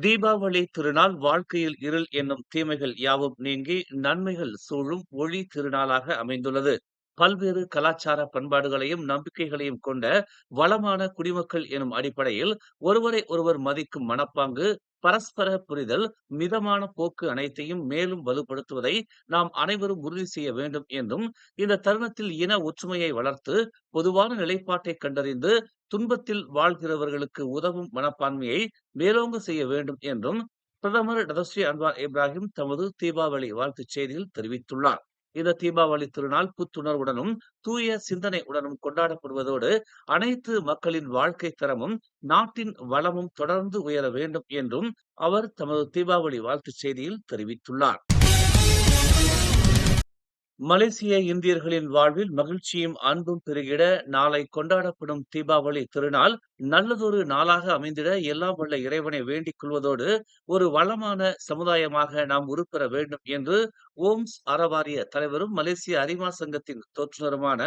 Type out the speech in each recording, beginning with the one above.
தீபாவளி திருநாள் வாழ்க்கையில் இருள் என்னும் தீமைகள் யாவும் நீங்கி நன்மைகள் சூழும் ஒளி திருநாளாக அமைந்துள்ளது. பல்வேறு கலாச்சார பண்பாடுகளையும் நம்பிக்கைகளையும் கொண்ட வளமான குடிமக்கள் எனும் அடிப்படையில் ஒருவரை ஒருவர் மதிக்கும் மனப்பாங்கு, பரஸ்பர புரிதல், மிதமான போக்கு அனைத்தையும் மேலும் வலுப்படுத்துவதை நாம் அனைவரும் உறுதி செய்ய வேண்டும் என்றும், இந்த தருணத்தில் இன ஒற்றுமையை வளர்த்து பொதுவான நிலைப்பாட்டை கண்டறிந்து துன்பத்தில் வாழ்கிறவர்களுக்கு உதவும் மனப்பான்மையை மேலோங்க செய்ய வேண்டும் என்றும் பிரதமர் டதஸ்ரீ அன்வார் இப்ராஹிம் தமது தீபாவளி வாழ்த்துச் செய்தியில் தெரிவித்துள்ளார். இந்த தீபாவளி திருநாள் புத்துணர்வுடனும் தூய சிந்தனை உடனும் கொண்டாடப்படுவதோடு அனைத்து மக்களின் வாழ்க்கை தரமும் நாட்டின் வளமும் தொடர்ந்து உயர வேண்டும் என்றும் அவர் தமது தீபாவளி வாழ்த்துச் செய்தியில் தெரிவித்துள்ளார். மலேசிய இந்தியர்களின் வாழ்வில் மகிழ்ச்சியும் அன்பும் பெருகிட நாளை கொண்டாடப்படும் தீபாவளி திருநாள் நல்லதொரு நாளாக அமைந்திட எல்லாம் வல்ல இறைவனை வேண்டிக் கொள்வதோடு ஒரு வளமான சமுதாயமாக நாம் உருப்பெற வேண்டும் என்று ஓம்ஸ் அறவாரிய தலைவரும் மலேசிய அரிமா சங்கத்தின் தோற்றுநருமான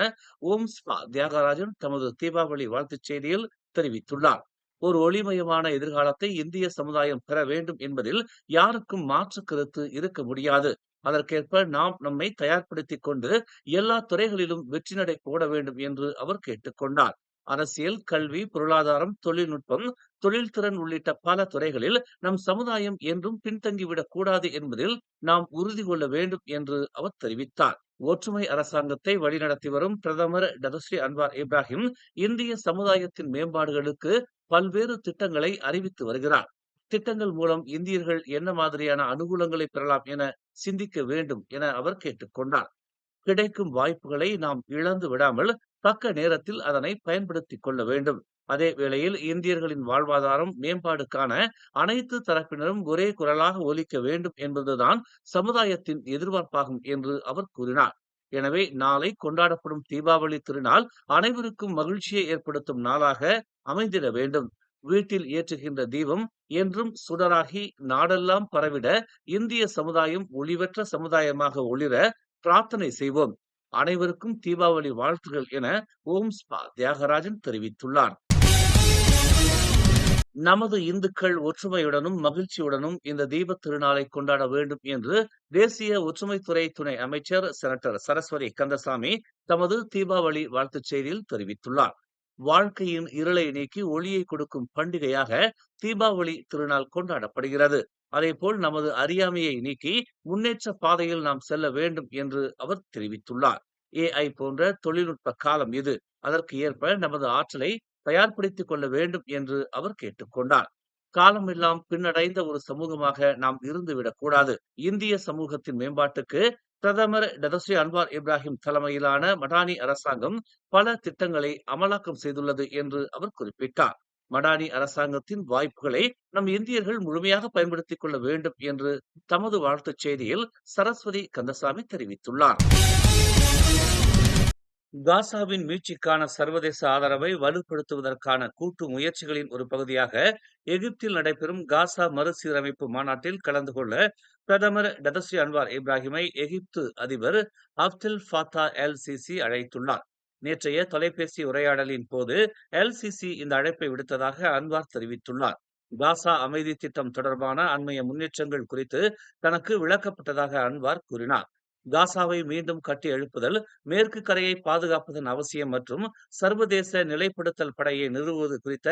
ஓம்ஸ்பா தியாகராஜன் தமது தீபாவளி வாழ்த்துச் செய்தியில் தெரிவித்துள்ளார். ஒரு ஒளிமயமான எதிர்காலத்தை இந்திய சமுதாயம் பெற வேண்டும் என்பதில் யாருக்கும் மாற்று கருத்து இருக்க முடியாது. அதற்கேற்ப நாம் நம்மை தயார்படுத்திக் கொண்டு எல்லா துறைகளிலும் வெற்றி நடை போட வேண்டும் என்று அவர் கேட்டுக்கொண்டார். அரசியல், கல்வி, பொருளாதாரம், தொழில்நுட்பம், தொழில்திறன் உள்ளிட்ட பல துறைகளில் நம் சமுதாயம் என்றும் பின்தங்கிவிடக் கூடாது என்பதில் நாம் உறுதி கொள்ள வேண்டும் என்று அவர் தெரிவித்தார். ஒற்றுமை அரசாங்கத்தை வழிநடத்தி வரும் பிரதமர் டதஸ்ரீ அன்வார் இப்ராஹிம் இந்திய சமுதாயத்தின் மேம்பாடுகளுக்கு பல்வேறு திட்டங்களை அறிவித்து வருகிறார். திட்டங்கள் மூலம் இந்தியர்கள் என்ன மாதிரியான அனுகூலங்களை பெறலாம் என சிந்திக்க வேண்டும் என அவர் கேட்டுக்கொண்டார். கிடைக்கும் வாய்ப்புகளை நாம் இழந்து விடாமல் தக்க நேரத்தில் அதனை பயன்படுத்திக் கொள்ள வேண்டும். அதே வேளையில் இந்தியர்களின் வாழ்வாதாரம் மேம்பாடுக்கான அனைத்து தரப்பினரும் ஒரே குரலாக ஒலிக்க வேண்டும் என்பதுதான் சமுதாயத்தின் எதிர்பார்ப்பாகும் என்று அவர் கூறினார். எனவே நாளை கொண்டாடப்படும் தீபாவளி திருநாள் அனைவருக்கும் மகிழ்ச்சியை ஏற்படுத்தும் நாளாக அமைந்திட வேண்டும். வீட்டில் ஏற்றுகின்ற தீபம் என்றும் சுடராகி நாடெல்லாம் பரவிட இந்திய சமுதாயம் ஒளிவற்ற சமுதாயமாக ஒளிர பிரார்த்தனை செய்வோம். அனைவருக்கும் தீபாவளி வாழ்த்துகள் என ஓம்ஸ்பா தியாகராஜன் தெரிவித்துள்ளார். நமது இந்துக்கள் ஒற்றுமையுடனும் மகிழ்ச்சியுடனும் இந்த தீபத் திருநாளை கொண்டாட வேண்டும் என்று தேசிய ஒற்றுமைத்துறை துணை அமைச்சர் செனட்டர் சரஸ்வதி கந்தசாமி தமது தீபாவளி வாழ்த்துச் செய்தியில் தெரிவித்துள்ளார். வாழ்க்கையின் இருளை நீக்கி ஒளியை கொடுக்கும் பண்டிகையாக தீபாவளி திருநாள் கொண்டாடப்படுகிறது. அதேபோல் நமது அறியாமையை நீக்கி முன்னேற்ற பாதையில் நாம் செல்ல வேண்டும் என்று அவர் தெரிவித்துள்ளார். ஏஐ போன்ற தொழில்நுட்ப காலம் இது. அதற்கு ஏற்ப நமது ஆற்றலை தயார்படுத்திக் கொள்ள வேண்டும் என்று அவர் கேட்டுக்கொண்டார். காலமெல்லாம் பின்னடைந்த ஒரு சமூகமாக நாம் இருந்துவிடக் கூடாது. இந்திய சமூகத்தின் மேம்பாட்டுக்கு பிரதமர் டதஸ்ரீ அன்வார் இப்ராஹிம் தலைமையிலான மடானி அரசாங்கம் பல திட்டங்களை அமலாக்கம் செய்துள்ளது என்று அவர் குறிப்பிட்டார். மடானி அரசாங்கத்தின் வாய்ப்புகளை நம் இந்தியர்கள் முழுமையாக பயன்படுத்திக் கொள்ள வேண்டும் என்று தமது வாழ்த்துச் செய்தியில் சரஸ்வதி கந்தசாமி தெரிவித்துள்ளார். காசாவின் மீட்சிக்கான சர்வதேச ஆதரவை வலுப்படுத்துவதற்கான கூட்டு முயற்சிகளின் ஒரு பகுதியாக எகிப்தில் நடைபெறும் காசா மறுசீரமைப்பு மாநாட்டில் கலந்து கொள்ள பிரதமர் டதஸ்ரீ அன்வார் இப்ராஹிமை எகிப்து அதிபர் அப்தெல் ஃபத்தா எல் சிசி அழைத்துள்ளார். நேற்றைய தொலைபேசி உரையாடலின் போது எல் சிசி இந்த அழைப்பை விடுத்ததாக அன்வார் தெரிவித்துள்ளார். காசா அமைதி திட்டம் தொடர்பான அண்மைய முன்னேற்றங்கள் குறித்து தனக்கு விளக்கப்பட்டதாக அன்வார் கூறினார். காசாவை மீண்டும் கட்டி எழுப்புதல், மேற்கு கரையை பாதுகாப்பதன் அவசியம் மற்றும் சர்வதேச நிலைப்படுத்தல் படையை நிறுவுவது குறித்த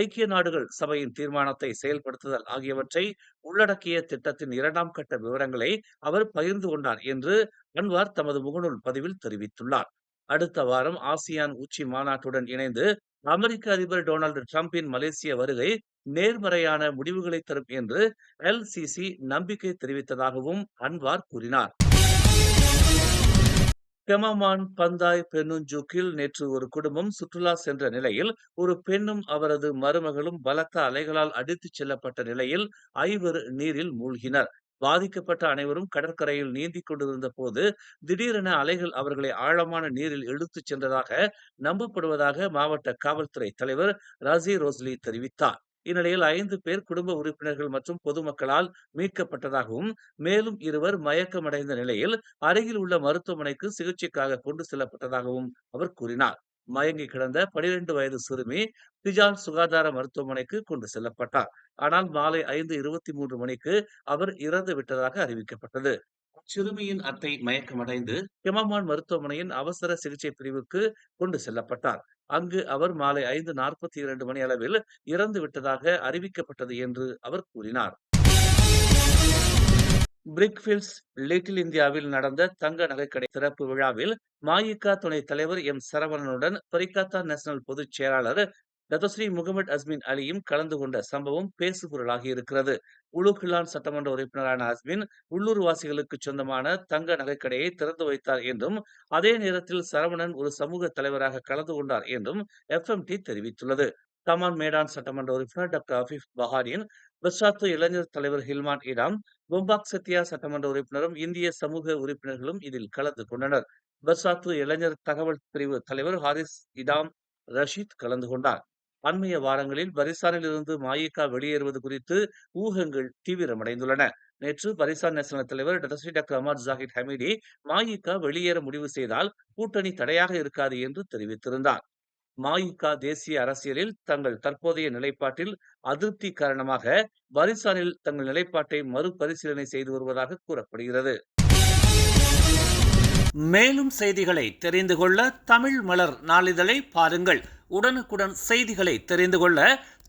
ஐக்கிய நாடுகள் சபையின் தீர்மானத்தை செயல்படுத்துதல் ஆகியவற்றை உள்ளடக்கிய திட்டத்தின் இரண்டாம் கட்ட விவரங்களை அவர் பகிர்ந்து கொண்டார் என்று அன்வார் தமது முகநூல் பதிவில் தெரிவித்துள்ளார். அடுத்த வாரம் ஆசியான் உச்சி மாநாட்டுடன் இணைந்து அமெரிக்க அதிபர் டொனால்டு டிரம்பின் மலேசிய வருகை நேர்மறையான முடிவுகளை தரும் என்று எல் சிசி நம்பிக்கை தெரிவித்ததாகவும் அன்வார் கூறினார். கெமாமான் பந்தாய் பெனுஞ்சூக்கில் நேற்று ஒரு குடும்பம் சுற்றுலா சென்ற நிலையில் ஒரு பெண்ணும் அவரது மருமகளும் பலத்த அலைகளால் அடித்துச் செல்லப்பட்ட நிலையில் 5 நீரில் மூழ்கினர். பாதிக்கப்பட்ட அனைவரும் கடற்கரையில் நீந்திக் கொண்டிருந்த போது திடீரென அலைகள் அவர்களை ஆழமான நீரில் இழுத்துச் சென்றதாக நம்பப்படுவதாக மாவட்ட காவல்துறை தலைவர் ரசி ரோஸ்லி தெரிவித்தார். இந்நிலையில் 5 பேர் குடும்ப உறுப்பினர்கள் மற்றும் பொதுமக்களால் மீட்கப்பட்டதாகவும் மேலும் 2 மயக்கமடைந்த நிலையில் அருகில் உள்ள மருத்துவமனைக்கு சிகிச்சைக்காக கொண்டு செல்லப்பட்டதாகவும் அவர் கூறினார். மயங்கி கிடந்த 12 வயது சிறுமி திஜால் சுகாதார மருத்துவமனைக்கு கொண்டு செல்லப்பட்டார். ஆனால் மாலை 5:23 மணிக்கு அவர் இறந்து விட்டதாக அறிவிக்கப்பட்டது. சிறுமியின் அத்தை மயக்கமடைந்து ஹிமமான் மருத்துவமனையின் அவசர சிகிச்சை பிரிவுக்கு கொண்டு செல்லப்பட்டார். அங்கு அவர் மாலை 5:42 மணி அளவில் இறந்து விட்டதாக அறிவிக்கப்பட்டது என்று அவர் கூறினார். பிரிக்ஃபீல்ட்ஸ் லிட்டில் இந்தியாவில் நடந்த தங்க நகைக்கடை திறப்பு விழாவில் மஇகா துணைத் தலைவர் எம் சரவணனுடன் பரிகாத்தா நேஷனல் பொதுச் செயலாளர் டத்தோஸ்ரீ முகமது அஸ்மின் அலியும் கலந்து கொண்ட சம்பவம் பேசுபொருளாகி இருக்கிறது. உலுகிலான் சட்டமன்ற உறுப்பினரான அஸ்மின் உள்ளூர்வாசிகளுக்கு சொந்தமான தங்க நகைக்கடையை திறந்து வைத்தார் என்றும், அதே நேரத்தில் சரவணன் ஒரு சமூக தலைவராக கலந்து கொண்டார் என்றும் எஃப்எம்டி தெரிவித்துள்ளது. கமான் மேடான் சட்டமன்ற உறுப்பினர் டாக்டர் அஃபீஃப் பஹாரின், பெர்சாத்து இளைஞர் தலைவர் ஹில்மான் இடாம், பொம்பாக் சத்யா சட்டமன்ற உறுப்பினரும் இந்திய சமூக உறுப்பினர்களும் இதில் கலந்து கொண்டனர். பெர்சாத்து இளைஞர் தகவல் பிரிவு தலைவர் ஹாரிஸ் இடாம் ரஷீத் கலந்து கொண்டார். அண்மைய வாரங்களில் பரிசானில் இருந்து மஇகா வெளியேறுவது குறித்து ஊகங்கள் தீவிரமடைந்துள்ளன. நேற்று பரிசான் நேஷனல் தலைவர் டாக்டர் அமர் ஜாகித் ஹமீடி மஇகா வெளியேற முடிவு செய்தால் கூட்டணி தடையாக இருக்காது என்று தெரிவித்திருந்தார். மஇகா தேசிய அரசியலில் தங்கள் தற்போதைய நிலைப்பாட்டில் அதிருப்தி காரணமாக பரிசானில் தங்கள் நிலைப்பாட்டை மறுபரிசீலனை செய்து வருவதாக கூறப்படுகிறது. மேலும் செய்திகளை தெரிந்து கொள்ள தமிழ் மலர் நாளிதழை பாருங்கள். உடனுக்குடன் செய்திகளை தெரிந்து கொள்ள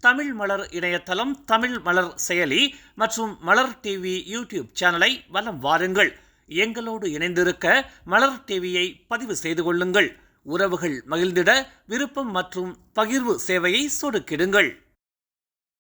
தமிழ் மலர் இணையதளம், தமிழ் மலர் செயலி மற்றும் மலர் டிவி யூடியூப் சேனலை வலம் வாருங்கள். எங்களோடு இணைந்திருக்க மலர் டிவியை பதிவு செய்து கொள்ளுங்கள். உறவுகள் மகிழ்ந்திட விருப்பம் மற்றும் பகிர்வு சேவையை சொடுக்கிடுங்கள்.